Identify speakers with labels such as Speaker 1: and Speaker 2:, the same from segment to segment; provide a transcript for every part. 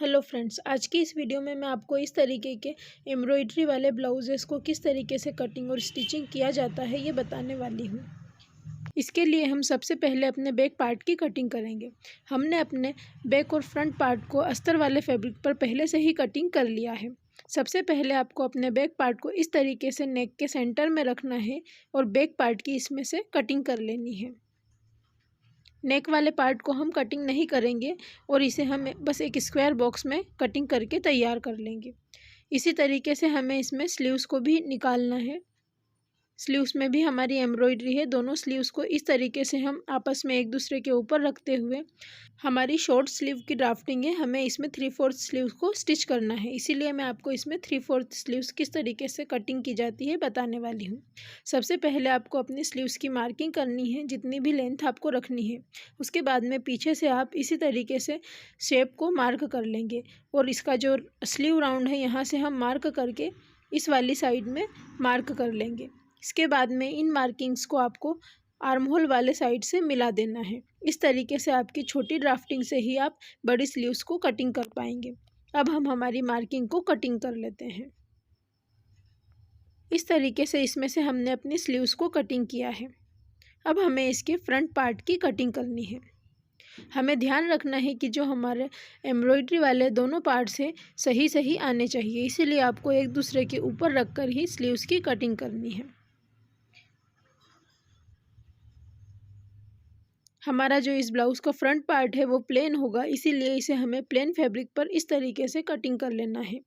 Speaker 1: Hello friends, आज की इस वीडियो में मैं आपको इस तरीके के एम्ब्रॉयडरी वाले ब्लाउजेस को किस तरीके से कटिंग और स्टिचिंग किया जाता है ये बताने वाली हूँ। इसके लिए हम सबसे पहले अपने बैक पार्ट की कटिंग करेंगे। हमने अपने बैक और फ्रंट पार्ट को अस्तर वाले फैब्रिक पर पहले से ही कटिंग कर लिया है। सबसे पहले आपको अपने बैक पार्ट को इस तरीके से नेक के सेंटर में रखना है और बैक पार्ट की इसमें से कटिंग कर लेनी है। नेक वाले पार्ट को हम कटिंग नहीं करेंगे और इसे हम बस एक स्क्वायर बॉक्स में कटिंग करके तैयार कर लेंगे। इसी तरीके से हमें इसमें स्लीव्स को भी निकालना है। स्लीव्स में भी हमारी एम्ब्रॉयडरी है। दोनों स्लीव्स को इस तरीके से हम आपस में एक दूसरे के ऊपर रखते हुए हमारी शॉर्ट स्लीव की ड्राफ्टिंग है, हमें इसमें 3/4 स्लीव्स को स्टिच करना है। इसीलिए मैं आपको इसमें 3/4 स्लीव्स किस तरीके से कटिंग की जाती है बताने वाली हूँ। सबसे पहले आपको अपनी स्लीव्स की मार्किंग करनी है, जितनी भी लेंथ आपको रखनी है। उसके बाद में पीछे से आप इसी तरीके से शेप को मार्क कर लेंगे और इसका जो स्लीव राउंड है यहाँ से हम मार्क करके इस वाली साइड में मार्क कर लेंगे। इसके बाद में इन मार्किंग्स को आपको आर्म होल वाले साइड से मिला देना है। इस तरीके से आपकी छोटी ड्राफ्टिंग से ही आप बड़ी स्लीव्स को कटिंग कर पाएंगे। अब हम हमारी मार्किंग को कटिंग कर लेते हैं। इस तरीके से इसमें से हमने अपनी स्लीव्स को कटिंग किया है। अब हमें इसके फ्रंट पार्ट की कटिंग करनी है। हमें ध्यान रखना है कि जो हमारे एम्ब्रॉयडरी वाले दोनों पार्ट से सही सही आने चाहिए, इसीलिए आपको एक दूसरे के ऊपर रखकर ही स्लीव्स की कटिंग करनी है। हमारा जो इस ब्लाउज़ का फ्रंट पार्ट है वो प्लेन होगा, इसीलिए इसे हमें प्लेन फैब्रिक पर इस तरीके से कटिंग कर लेना है।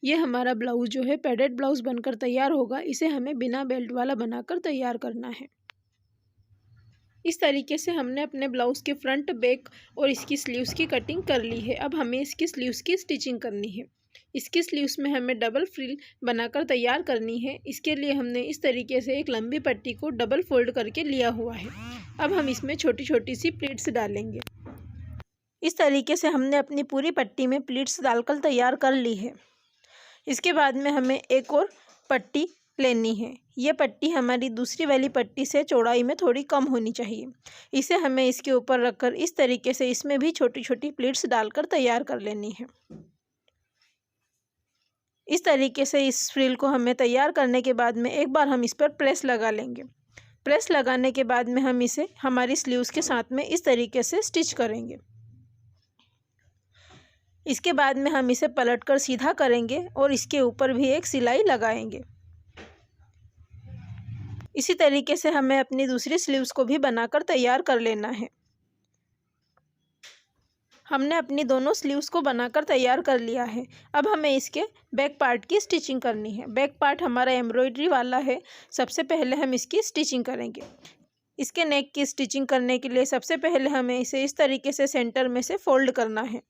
Speaker 1: ये हमारा ब्लाउज़ जो है पैडेड ब्लाउज़ बनकर तैयार होगा। इसे हमें बिना बेल्ट वाला बनाकर तैयार करना है। इस तरीके से हमने अपने ब्लाउज़ के फ्रंट, बैक और इसकी स्लीव्स की कटिंग कर ली है। अब हमें इसकी स्लीव्स की स्टिचिंग करनी है। इसकी स्लीव्स में हमें डबल फ्रिल बनाकर तैयार करनी है। इसके लिए हमने इस तरीके से एक लंबी पट्टी को डबल फोल्ड करके लिया हुआ है। अब हम इसमें छोटी छोटी सी प्लीट्स डालेंगे। इस तरीके से हमने अपनी पूरी पट्टी में प्लीट्स डालकर तैयार कर ली है। इसके बाद में हमें एक और पट्टी लेनी है। ये पट्टी हमारी दूसरी वाली पट्टी से चौड़ाई में थोड़ी कम होनी चाहिए। इसे हमें इसके ऊपर रखकर इस तरीके से इसमें भी छोटी छोटी प्लीट्स डालकर तैयार कर लेनी है। इस तरीके से इस फ्रिल को हमें तैयार करने के बाद में एक बार हम इस पर प्रेस लगा लेंगे। प्रेस लगाने के बाद में हम इसे हमारी स्लीव्स के साथ में इस तरीके से स्टिच करेंगे। इसके बाद में हम इसे पलटकर सीधा करेंगे और इसके ऊपर भी एक सिलाई लगाएंगे। इसी तरीके से हमें अपनी दूसरी स्लीव्स को भी बनाकर तैयार कर लेना है। हमने अपनी दोनों स्लीव्स को बनाकर तैयार कर लिया है। अब हमें इसके बैक पार्ट की स्टिचिंग करनी है। बैक पार्ट हमारा एम्ब्रॉयडरी वाला है। सबसे पहले हम इसकी स्टिचिंग करेंगे। इसके नेक की स्टिचिंग करने के लिए सबसे पहले हमें इसे इस तरीके से सेंटर में से फोल्ड करना है।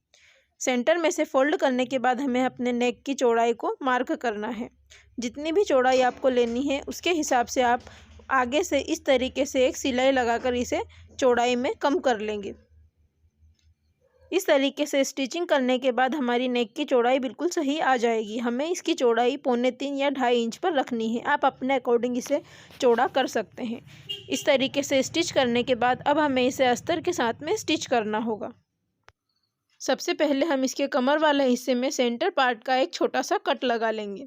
Speaker 1: सेंटर में से फोल्ड करने के बाद हमें अपने नेक की चौड़ाई को मार्क करना है। जितनी भी चौड़ाई आपको लेनी है उसके हिसाब से आप आगे से इस तरीके से एक सिलाई लगाकर इसे चौड़ाई में कम कर लेंगे। इस तरीके से स्टिचिंग करने के बाद हमारी नेक की चौड़ाई बिल्कुल सही आ जाएगी। हमें इसकी चौड़ाई 3.25 या 2.5 इंच पर रखनी है। आप अपने अकॉर्डिंग इसे चौड़ा कर सकते हैं। इस तरीके से स्टिच करने के बाद अब हमें इसे अस्तर के साथ में स्टिच करना होगा। सबसे पहले हम इसके कमर वाले हिस्से में सेंटर पार्ट का एक छोटा सा कट लगा लेंगे।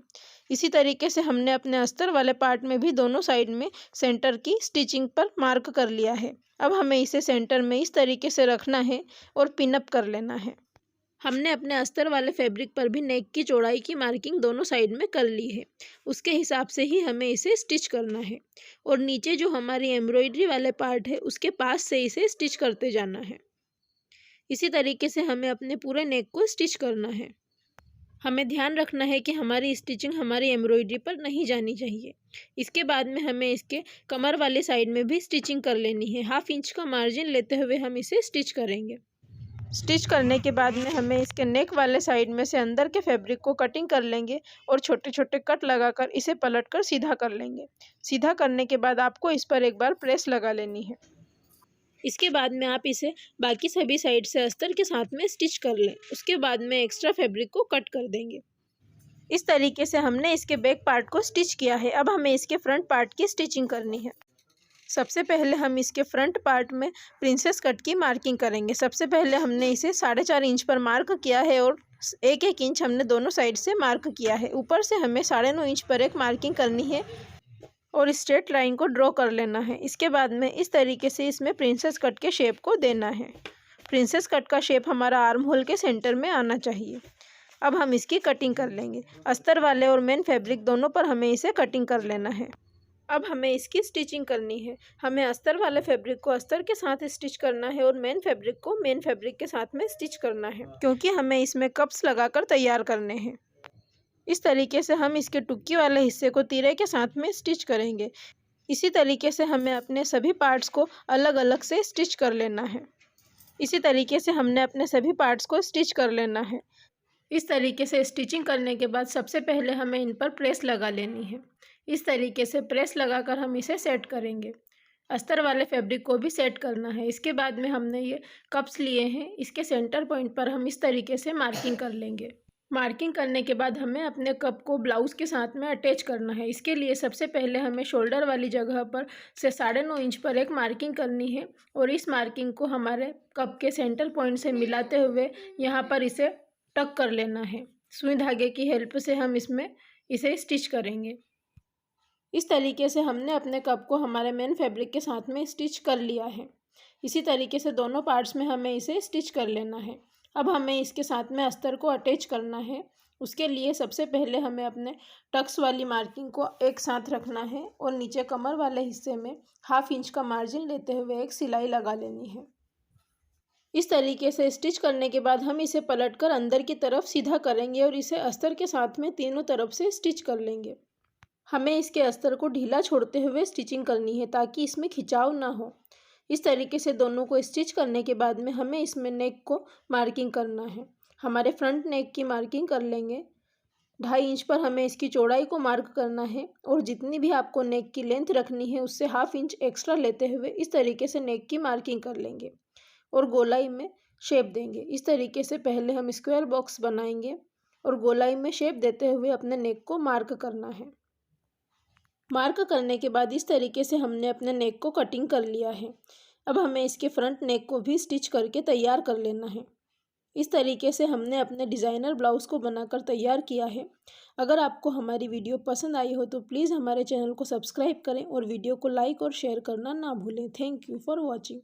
Speaker 1: इसी तरीके से हमने अपने अस्तर वाले पार्ट में भी दोनों साइड में सेंटर की स्टिचिंग पर मार्क कर लिया है। अब हमें इसे सेंटर में इस तरीके से रखना है और पिनअप कर लेना है। हमने अपने अस्तर वाले फैब्रिक पर भी नेक की चौड़ाई की मार्किंग दोनों साइड में कर ली है। उसके हिसाब से ही हमें इसे स्टिच करना है और नीचे जो हमारी एम्ब्रॉयडरी वाले पार्ट है उसके पास से इसे स्टिच करते जाना है। इसी तरीके से हमें अपने पूरे नेक को स्टिच करना है। हमें ध्यान रखना है कि हमारी स्टिचिंग हमारी एम्ब्रॉयडरी पर नहीं जानी चाहिए। इसके बाद में हमें इसके कमर वाली साइड में भी स्टिचिंग कर लेनी है। 1/2 इंच का मार्जिन लेते हुए हम इसे स्टिच करेंगे। स्टिच करने के बाद में हमें इसके नेक वाले साइड में से अंदर के फैब्रिक को कटिंग कर लेंगे और छोटे छोटे कट लगाकर इसे पलटकर सीधा कर लेंगे। सीधा करने के बाद आपको इस पर एक बार प्रेस लगा लेनी है। इसके बाद में आप इसे बाकी सभी साइड से अस्तर के साथ में स्टिच कर लें। उसके बाद में एक्स्ट्रा फैब्रिक को कट कर देंगे। इस तरीके से हमने इसके बैक पार्ट को स्टिच किया है। अब हमें इसके फ्रंट पार्ट की स्टिचिंग करनी है। सबसे पहले हम इसके फ्रंट पार्ट में प्रिंसेस कट की मार्किंग करेंगे। सबसे पहले हमने इसे 4.5 इंच पर मार्क किया है और 1-1 इंच हमने दोनों साइड से मार्क किया है। ऊपर से हमें 9.5 इंच पर एक मार्किंग करनी है और स्ट्रेट लाइन को ड्रॉ कर लेना है। इसके बाद में इस तरीके से इसमें प्रिंसेस कट के शेप को देना है। प्रिंसेस कट का शेप हमारा आर्म होल के सेंटर में आना चाहिए। अब हम इसकी कटिंग कर लेंगे। अस्तर वाले और मेन फैब्रिक दोनों पर हमें इसे कटिंग कर लेना है। अब हमें इसकी स्टिचिंग करनी है। हमें अस्तर वाले फैब्रिक को अस्तर के साथ स्टिच करना है और मेन फैब्रिक को मेन फैब्रिक के साथ में स्टिच करना है, क्योंकि हमें इसमें कप्स लगाकर तैयार करने हैं। इस तरीके से हम इसके टुक्की वाले हिस्से को तीरे के साथ में स्टिच करेंगे। इसी तरीके से हमें अपने सभी पार्ट्स को अलग अलग से स्टिच कर लेना है। इसी तरीके से हमने अपने सभी पार्ट्स को स्टिच कर लेना है। इस तरीके से स्टिचिंग करने के बाद सबसे पहले हमें इन पर प्रेस लगा लेनी है। इस तरीके से प्रेस लगाकर हम इसे सेट करेंगे। अस्तर वाले फैब्रिक को भी सेट करना है। इसके बाद में हमने ये कप्स लिए हैं, इसके सेंटर पॉइंट पर हम इस तरीके से मार्किंग कर लेंगे। मार्किंग करने के बाद हमें अपने कप को ब्लाउज़ के साथ में अटैच करना है। इसके लिए सबसे पहले हमें शोल्डर वाली जगह पर से 9.5 इंच पर एक मार्किंग करनी है और इस मार्किंग को हमारे कप के सेंटर पॉइंट से मिलाते हुए यहाँ पर इसे टक कर लेना है। सुई धागे की हेल्प से हम इसमें इसे स्टिच करेंगे। इस तरीके से हमने अपने कप को हमारे मेन फैब्रिक के साथ में स्टिच कर लिया है। इसी तरीके से दोनों पार्ट्स में हमें इसे स्टिच कर लेना है। अब हमें इसके साथ में अस्तर को अटैच करना है। उसके लिए सबसे पहले हमें अपने टक्स वाली मार्किंग को एक साथ रखना है और नीचे कमर वाले हिस्से में 1/2 इंच का मार्जिन लेते हुए एक सिलाई लगा लेनी है। इस तरीके से स्टिच करने के बाद हम इसे पलटकर अंदर की तरफ सीधा करेंगे और इसे अस्तर के साथ में तीनों तरफ से स्टिच कर लेंगे। हमें इसके अस्तर को ढीला छोड़ते हुए स्टिचिंग करनी है ताकि इसमें खिंचाव ना हो। इस तरीके से दोनों को स्टिच करने के बाद में हमें इसमें नेक को मार्किंग करना है। हमारे फ्रंट नेक की मार्किंग कर लेंगे। 2.5 इंच पर हमें इसकी चौड़ाई को मार्क करना है और जितनी भी आपको नेक की लेंथ रखनी है उससे 1/2 इंच एक्स्ट्रा लेते हुए इस तरीके से नेक की मार्किंग कर लेंगे और गोलाई में शेप देंगे। इस तरीके से पहले हम स्क्वायर बॉक्स बनाएंगे और गोलाई में शेप देते हुए अपने नेक को मार्क करना है। मार्क करने के बाद इस तरीके से हमने अपने नेक को कटिंग कर लिया है। अब हमें इसके फ्रंट नेक को भी स्टिच करके तैयार कर लेना है। इस तरीके से हमने अपने डिज़ाइनर ब्लाउज़ को बनाकर तैयार किया है। अगर आपको हमारी वीडियो पसंद आई हो तो प्लीज़ हमारे चैनल को सब्सक्राइब करें और वीडियो को लाइक और शेयर करना ना भूलें। Thank you for watching.